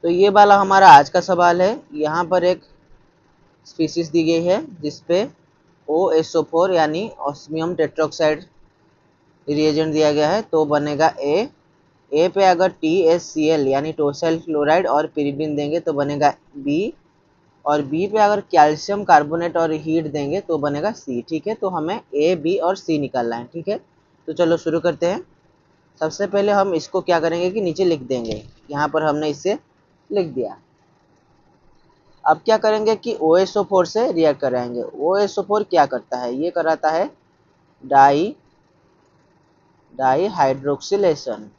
तो ये वाला हमारा आज का सवाल है। यहाँ पर एक स्पीसीज दी गई है जिसपे OSO4 यानी ऑस्मियम टेट्रोक्साइड रिएजेंट दिया गया है, तो बनेगा ए पे अगर TSCl यानी टोसल क्लोराइड और पिरिडिन देंगे तो बनेगा बी, और बी पे अगर कैल्शियम कार्बोनेट और हीट देंगे तो बनेगा सी। ठीक है, तो हमें ए, बी और सी निकालना है। ठीक है, तो चलो शुरू करते हैं। सबसे पहले हम इसको क्या करेंगे कि नीचे लिख देंगे। यहाँ पर हमने इसे लिख दिया। अब क्या करेंगे कि OSO4 से रिएक्ट कराएंगे। OSO4 क्या करता है, ये कराता है डाईहाइड्रोक्सिलेशन।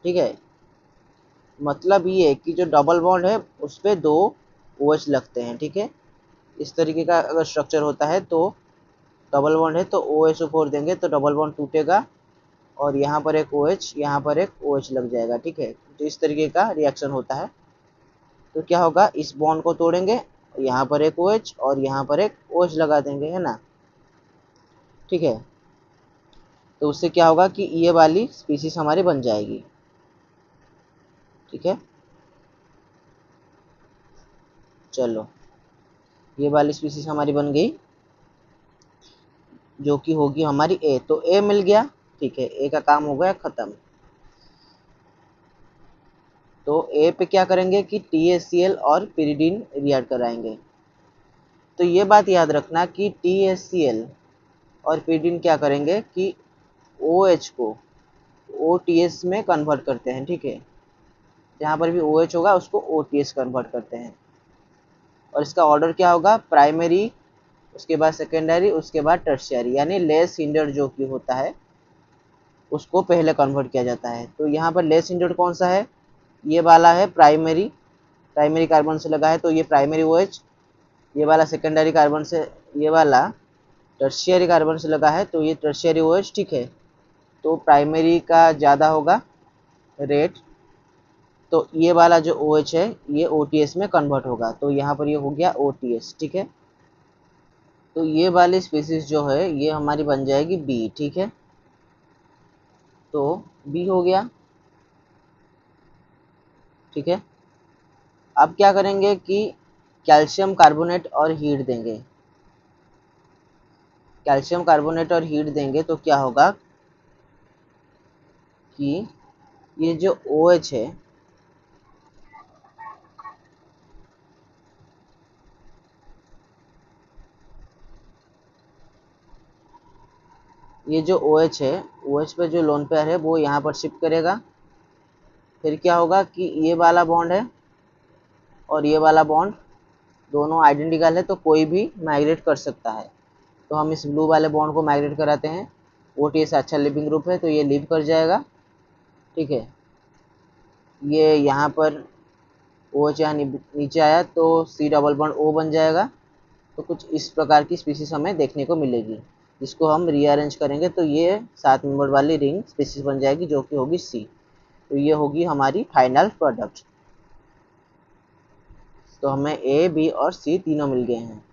ठीक है, मतलब ये कि जो डबल बॉन्ड है उस पर 2 OH लगते हैं। ठीक है, इस तरीके का अगर स्ट्रक्चर होता है तो डबल बॉन्ड है तो OSO4 देंगे तो डबल बॉन्ड टूटेगा और यहाँ पर एक OH, यहाँ पर एक OH लग जाएगा। ठीक है, तो इस तरीके का रिएक्शन होता है। तो क्या होगा, इस बॉन्ड को तोड़ेंगे, यहाँ पर एक OH और यहाँ पर एक OH लगा देंगे, है ना। ठीक है, तो उससे क्या होगा कि ये वाली स्पीसीज हमारी बन जाएगी। ठीक है, चलो ये वाली स्पीसीज हमारी बन गई जो कि होगी हमारी ए। तो ए मिल गया। ठीक है, ए का काम हो गया खत्म। तो ए पे क्या करेंगे कि TSCl और पिरिडिन रिएक्ट कराएंगे। तो ये बात याद रखना कि TSCl और पिरिडिन क्या करेंगे कि OH को OTS में कन्वर्ट करते हैं। ठीक है, जहाँ पर भी OH होगा उसको OTS कन्वर्ट करते हैं। और इसका ऑर्डर क्या होगा, प्राइमरी, उसके बाद सेकेंडरी, उसके बाद टर्शियरी, यानी लेस हिंडर्ड जो कि होता है उसको पहले कन्वर्ट किया जाता है। तो यहाँ पर लेस हिंडर्ड कौन सा है, ये वाला है प्राइमरी, प्राइमरी कार्बन से लगा है तो ये प्राइमरी OH। ये वाला सेकेंडरी कार्बन से, ये वाला टर्शियरी कार्बन से लगा है तो ये टर्शियरी OH। ठीक है, तो प्राइमरी का ज़्यादा होगा रेट, तो ये वाला जो OH है ये OTS में कन्वर्ट होगा, तो यहाँ पर ये हो गया OTS। ठीक है, तो ये वाली स्पीसीज जो है ये हमारी बन जाएगी बी। ठीक है, तो बी हो गया। ठीक है, अब क्या करेंगे कि कैल्शियम कार्बोनेट और हीट देंगे। कैल्शियम कार्बोनेट और हीट देंगे तो क्या होगा कि ये जो OH है ये जो OH है, OH पे जो लोन पेयर है वो यहाँ पर शिफ्ट करेगा। फिर क्या होगा कि ये वाला बॉन्ड है और ये वाला बॉन्ड दोनों आइडेंटिकल है तो कोई भी माइग्रेट कर सकता है। तो हम इस ब्लू वाले बॉन्ड को माइग्रेट कराते हैं। OTS अच्छा लिविंग ग्रुप है तो ये लिव कर जाएगा। ठीक है, ये यहाँ पर OH यहाँ नीचे आया तो C डबल बॉन्ड O बन जाएगा। तो कुछ इस प्रकार की स्पीसीज हमें देखने को मिलेगी, जिसको हम रीअरेंज करेंगे तो ये 7 मेंबर वाली रिंग स्पीसीज बन जाएगी जो कि होगी C। तो ये होगी हमारी फाइनल प्रोडक्ट। तो हमें A, B और C तीनों मिल गए हैं।